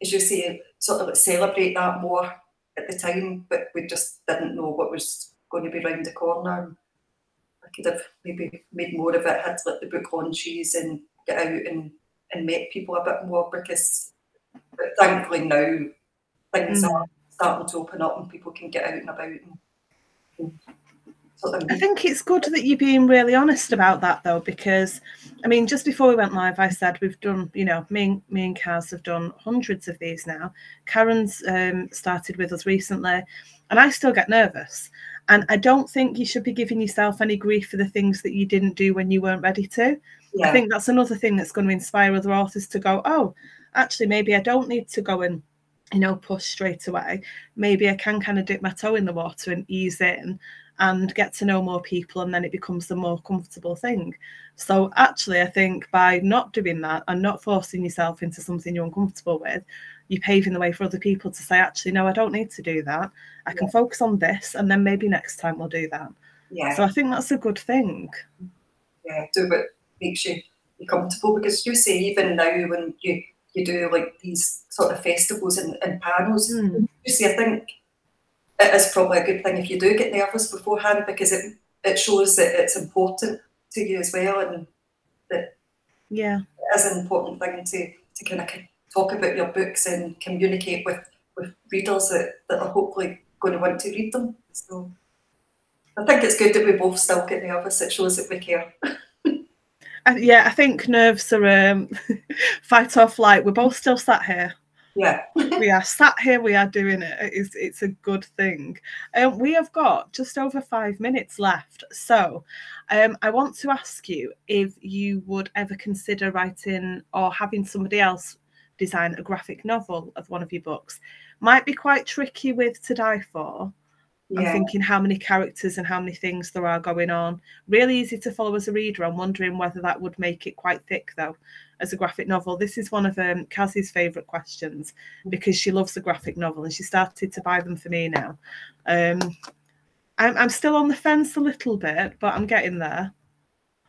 as you say, sort of like celebrate that more at the time, but we just didn't know what was going to be round the corner. I could have maybe made more of it, had like the book launches and get out and met people a bit more, because thankfully now things are starting to open up and people can get out and about. And sort of, I think it's good that you're being really honest about that, though, because I mean, just before we went live, I said we've done, you know, me and Kaz have done hundreds of these now. Karen's started with us recently, and I still get nervous. And I don't think you should be giving yourself any grief for the things that you didn't do when you weren't ready to. Yeah. I think that's another thing that's going to inspire other authors to go, oh, actually, maybe I don't need to go and, you know, push straight away. Maybe I can kind of dip my toe in the water and ease in and get to know more people, and then it becomes the more comfortable thing. So actually, I think by not doing that and not forcing yourself into something you're uncomfortable with, you're paving the way for other people to say, actually, no, I don't need to do that. I can focus on this, and then maybe next time we'll do that. Yeah. So I think that's a good thing. Yeah, do what makes you comfortable, because you say even now when you do like these sort of festivals and panels, you see, I think it is probably a good thing if you do get nervous beforehand, because it shows that it's important to you as well, and that it is an important thing to kind of talk about your books and communicate with readers that are hopefully going to want to read them. So I think it's good that we both still get nervous. It shows that we care. Yeah, I think nerves are fight or flight. We're both still sat here. Yeah. We are sat here, we are doing it. It's a good thing. We have got just over 5 minutes left. So I want to ask you if you would ever consider writing or having somebody else design a graphic novel of one of your books. Might be quite tricky with To Die For. Yeah. I'm thinking how many characters and how many things there are going on. Really easy to follow as a reader. I'm wondering whether that would make it quite thick, though, as a graphic novel. This is one of Kazzy's favourite questions because she loves the graphic novel and she started to buy them for me now. I'm still on the fence a little bit, but I'm getting there.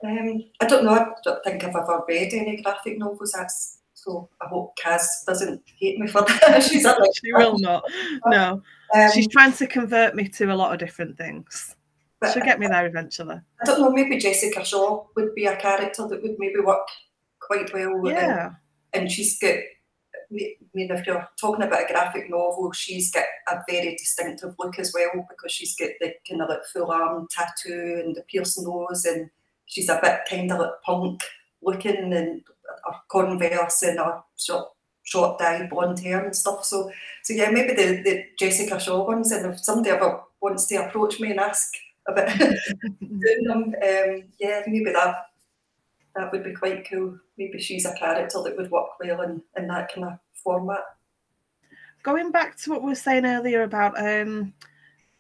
I don't know. I don't think I've ever read any graphic novels. So I hope Kaz doesn't hate me for that. She will not. No. She's trying to convert me to a lot of different things. She'll get me there eventually. I don't know, maybe Jessica Shaw would be a character that would maybe work quite well. Yeah. And she's got, I mean, if you're talking about a graphic novel, she's got a very distinctive look as well because she's got the kind of like full arm tattoo and the pierced nose, and she's a bit kind of like punk looking, and her Converse and her short dyed blonde hair and stuff. So yeah, maybe the Jessica Shaw ones, and if somebody ever wants to approach me and ask about doing them, yeah, maybe that would be quite cool. Maybe she's a character that would work well in that kind of format. Going back to what we were saying earlier about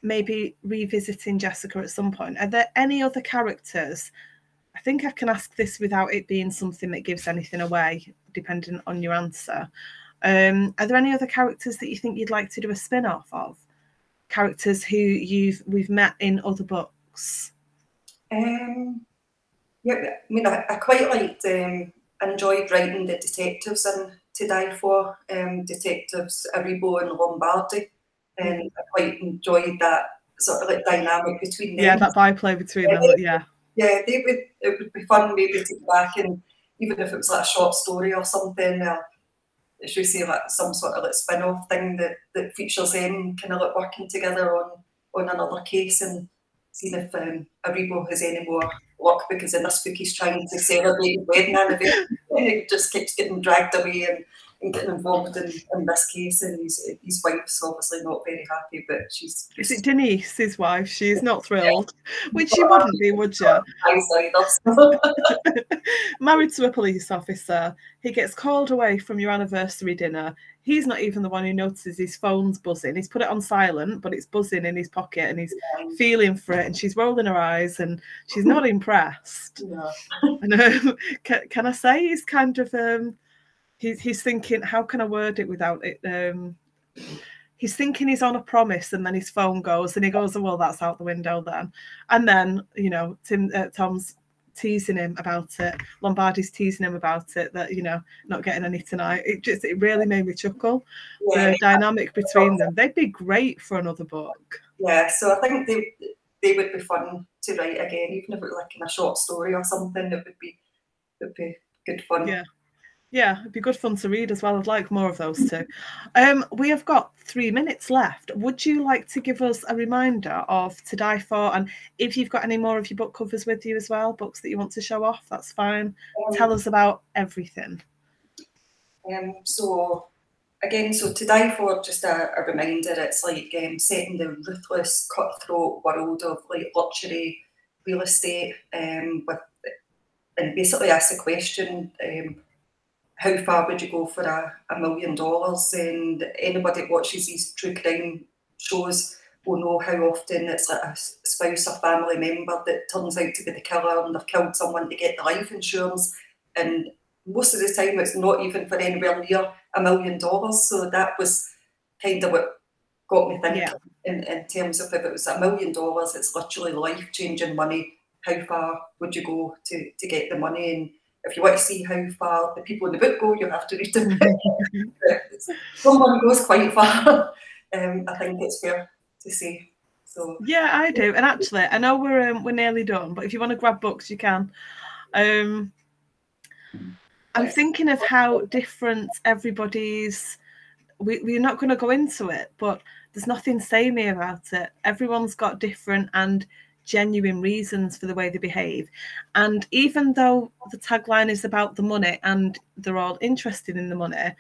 maybe revisiting Jessica at some point, are there any other characters? I think I can ask this without it being something that gives anything away, depending on your answer. Are there any other characters that you think you'd like to do a spin-off of? Characters who we've met in other books? Yeah, I mean, I quite liked, enjoyed writing the detectives in To Die For, detectives Aribo and Lombardi, and I quite enjoyed that sort of like dynamic between them. Yeah, that byplay between them, yeah. Yeah, it would be fun maybe to go back, and even if it was like a short story or something, as you say, like some sort of like spin-off thing that features them kind of like working together on another case, and seeing if Aribo has any more luck, because in this book he's trying to celebrate wedding anniversary and he just keeps getting dragged away and getting involved in this case, and his wife's obviously not very happy, but she's... Is it Denise, his wife? She's not thrilled, which she wouldn't be, would you? Married to a police officer, he gets called away from your anniversary dinner. He's not even the one who notices his phone's buzzing. He's put it on silent, but it's buzzing in his pocket and he's feeling for it, and she's rolling her eyes and she's not impressed. Yeah. And can I say he's kind of... He's thinking, how can I word it without it? He's thinking he's on a promise, and then his phone goes, and he goes, oh, well, that's out the window then. And then, you know, Tom's teasing him about it. Lombardi's teasing him about it, that, you know, not getting any tonight. It really made me chuckle. Yeah. The dynamic between them. They'd be great for another book. Yeah, so I think they would be fun to write again, even if it was like in a short story or something. It would be good fun. Yeah. Yeah, it'd be good fun to read as well. I'd like more of those too. We have got 3 minutes left. Would you like to give us a reminder of To Die For? And if you've got any more of your book covers with you as well, books that you want to show off, that's fine. Tell us about everything. So again, so To Die For, just a reminder, it's like set in the ruthless, cutthroat world of like luxury real estate, and basically asks the question, how far would you go for $1 million? And anybody that watches these true crime shows will know how often it's like a spouse or family member that turns out to be the killer, and they've killed someone to get the life insurance. And most of the time it's not even for anywhere near $1 million. So that was kind of what got me thinking in terms of if it was $1 million, it's literally life-changing money. How far would you go to get the money? And if you want to see how far the people in the book go, you'll have to read the book. Someone goes quite far, I think it's fair to say. So yeah, I do. And actually, I know we're nearly done, but if you want to grab books, you can. I'm thinking of how different everybody's... We're not going to go into it, but there's nothing samey about it. Everyone's got different and genuine reasons for the way they behave, and even though the tagline is about the money and they're all interested in the money,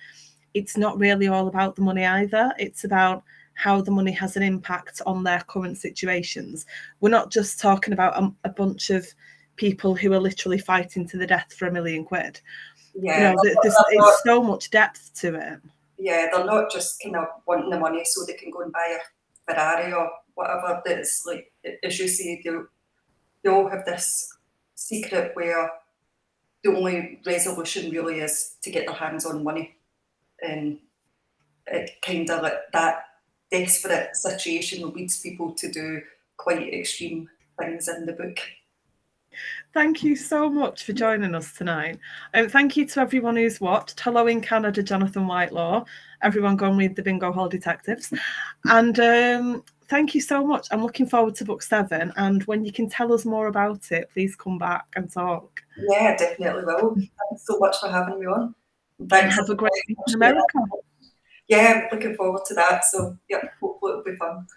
it's not really all about the money either. It's about how the money has an impact on their current situations. We're not just talking about a bunch of people who are literally fighting to the death for £1 million. Yeah, it's so much depth to it. Yeah, they're not just kind of wanting the money so they can go and buy a Ferrari or whatever. That's like, as you say, they all have this secret where the only resolution really is to get their hands on money. And it kind of like that desperate situation leads people to do quite extreme things in the book. Thank you so much for joining us tonight. Thank you to everyone who's watched. Hello in Canada, Jonathan Whitelaw. Everyone go and read the Bingo Hall Detectives. And thank you so much. I'm looking forward to book 7. And when you can tell us more about it, please come back and talk. Yeah, definitely will. Thanks so much for having me on. Thanks. Have a great week in America. Yeah, looking forward to that. So, yeah, hopefully it'll be fun.